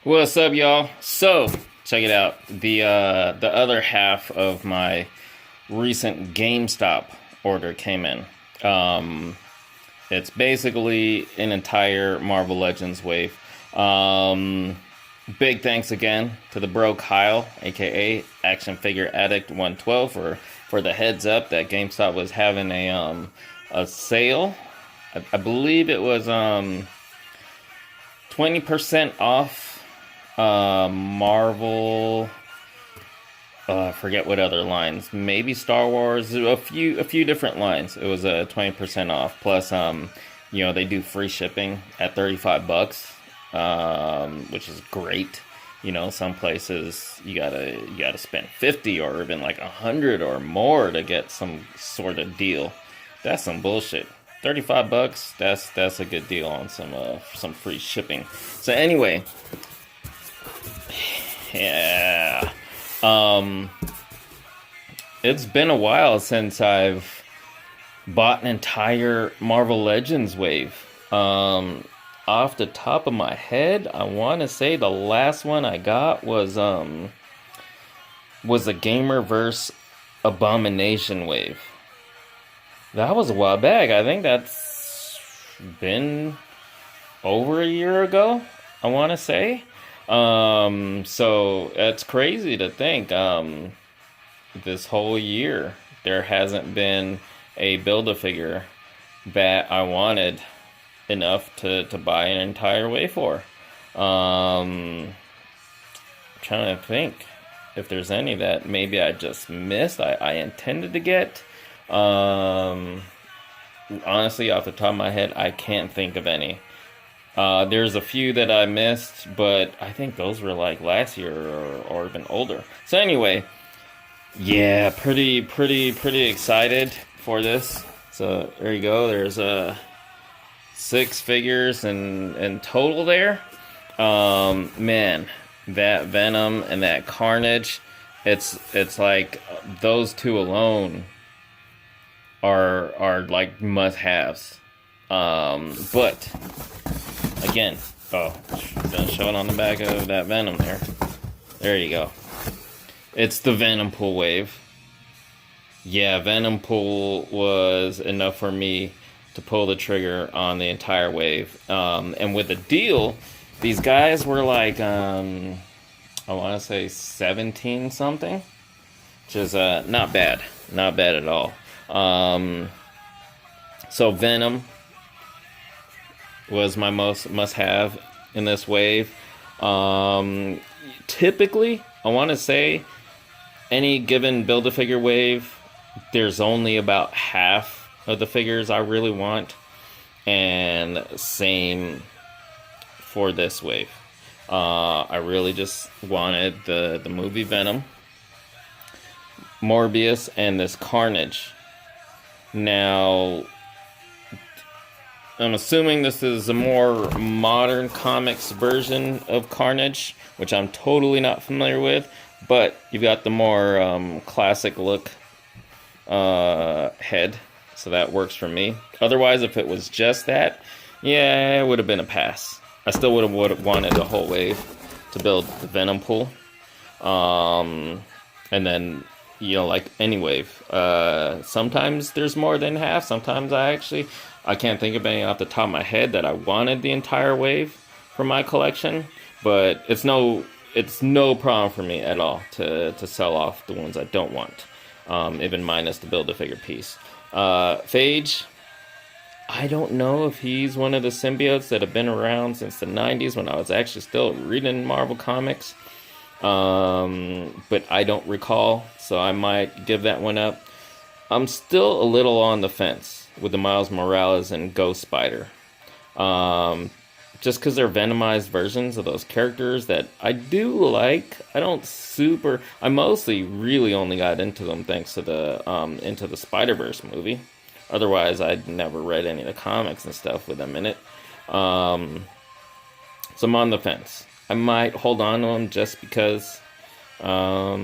What's up, y'all? So, check it out. The other half of my recent GameStop order came in. Um, it's basically an entire Marvel Legends wave. Um, Big thanks again to the bro Kyle, aka Action Figure Addict 112, for the heads up that GameStop was having a sale. I believe it was 20% off Marvel. I forget what other lines. Maybe Star Wars. A few different lines. It was a 20% off. Plus, they do free shipping at $35, which is great. Some places you gotta spend 50 or even like 100 or more to get some sort of deal. That's some bullshit. $35. That's a good deal on some free shipping. So anyway, yeah. Um, it's been a while since I've bought an entire Marvel Legends wave. Off the top of my head, I want to say the last one I got was a Gamerverse Abomination wave. That was a while back. I think that's been over a year ago, I want to say. So it's crazy to think this whole year there hasn't been a Build-A-Figure that I wanted enough to buy an entire way for. Trying to think if there's any that maybe I just missed. I intended to get. Honestly, off the top of my head, I can't think of any. There's a few that I missed, but I think those were like last year or even older. So anyway, yeah, pretty excited for this. So there you go. There's 6 figures in total there. Man, that Venom and that Carnage, it's like those two alone are like must-haves. But again, gonna show it on the back of that Venom there. There you go. It's the Venompool wave. Yeah, Venompool was enough for me to pull the trigger on the entire wave. And with the deal, these guys were like, I want to say 17 something, which is not bad. Not bad at all. So Venom was my must-have in this wave. Typically, I want to say any given Build-A-Figure wave, there's only about half of the figures I really want, and same for this wave. I really just wanted the movie Venom, Morbius, and this Carnage. Now, I'm assuming this is a more modern comics version of Carnage, which I'm totally not familiar with, but you've got the more classic look head, so that works for me. Otherwise, if it was just that, yeah, it would have been a pass. I still would have wanted the whole wave to build the Venompool. And then, like any wave, sometimes there's more than half. Sometimes I can't think of any off the top of my head that I wanted the entire wave for my collection, but it's no problem for me at all to sell off the ones I don't want, even minus the Build-A-Figure piece. Phage, I don't know if he's one of the symbiotes that have been around since the 90s when I was actually still reading Marvel Comics, but I don't recall, so I might give that one up. I'm still a little on the fence with the Miles Morales and Ghost Spider. Just because they're Venomized versions of those characters that I do like. I mostly really only got into them thanks to the Into the Spider-Verse movie. Otherwise, I'd never read any of the comics and stuff with them in it. So I'm on the fence. I might hold on to them just because, they are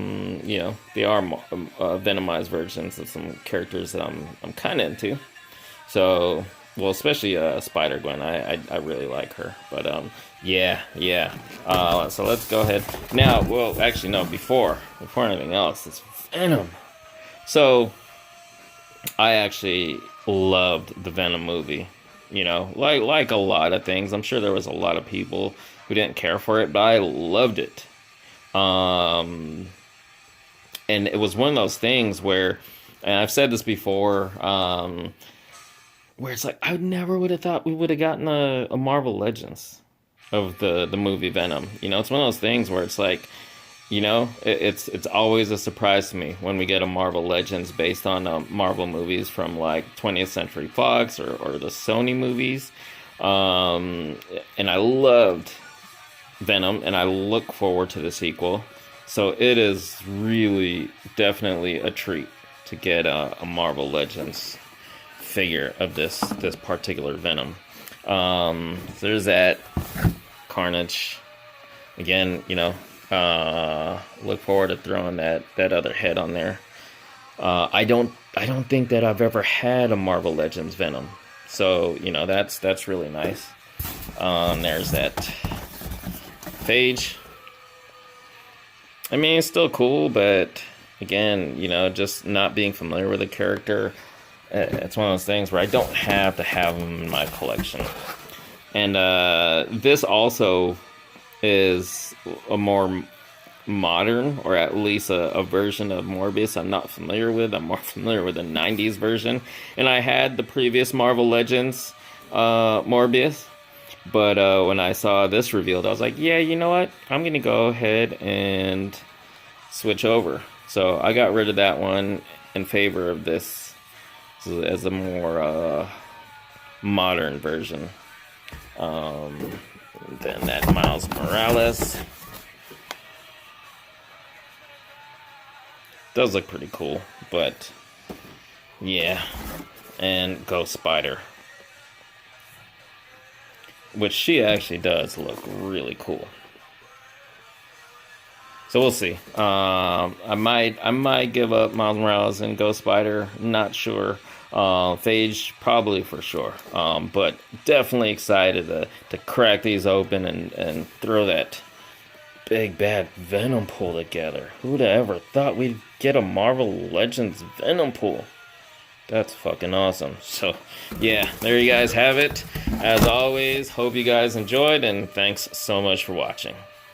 Venomized versions of some characters that I'm kind of into. So Well, especially Spider-Gwen. I really like her. But yeah. So let's go ahead now. Well, actually, no. Before anything else, it's Venom. So I actually loved the Venom movie. You know, like a lot of things. I'm sure there was a lot of people who didn't care for it, but I loved it. And it was one of those things where, and I've said this before, where it's like I never would have thought we would have gotten a Marvel Legends of the movie Venom. You know, it's one of those things where it's like, you know, it's always a surprise to me when we get a Marvel Legends based on Marvel movies from like 20th Century Fox or the Sony movies. And I loved Venom, and I look forward to the sequel. So it is really definitely a treat to get a Marvel Legends figure of this particular Venom. So there's that. Carnage. Again, you know, look forward to throwing that other head on there. I don't think that I've ever had a Marvel Legends Venom, so you know that's really nice. There's that Phage. I mean, it's still cool, but again, you know, just not being familiar with the character, it's one of those things where I don't have to have them in my collection. And this also is a more modern, or at least a version of Morbius I'm not familiar with. I'm more familiar with the 90s version. And I had the previous Marvel Legends Morbius. But when I saw this revealed, I was like, yeah, you know what? I'm going to go ahead and switch over. So I got rid of that one in favor of this as a more modern version. Then that Miles Morales does look pretty cool, but yeah. And Ghost Spider, which she actually does look really cool. So we'll see. I might give up Miles Morales and Ghost Spider. Not sure. Phage probably for sure. But definitely excited to crack these open and throw that big bad Venompool together. Who'd have ever thought we'd get a Marvel Legends Venompool? That's fucking awesome. So, yeah, there you guys have it. As always, hope you guys enjoyed, and thanks so much for watching.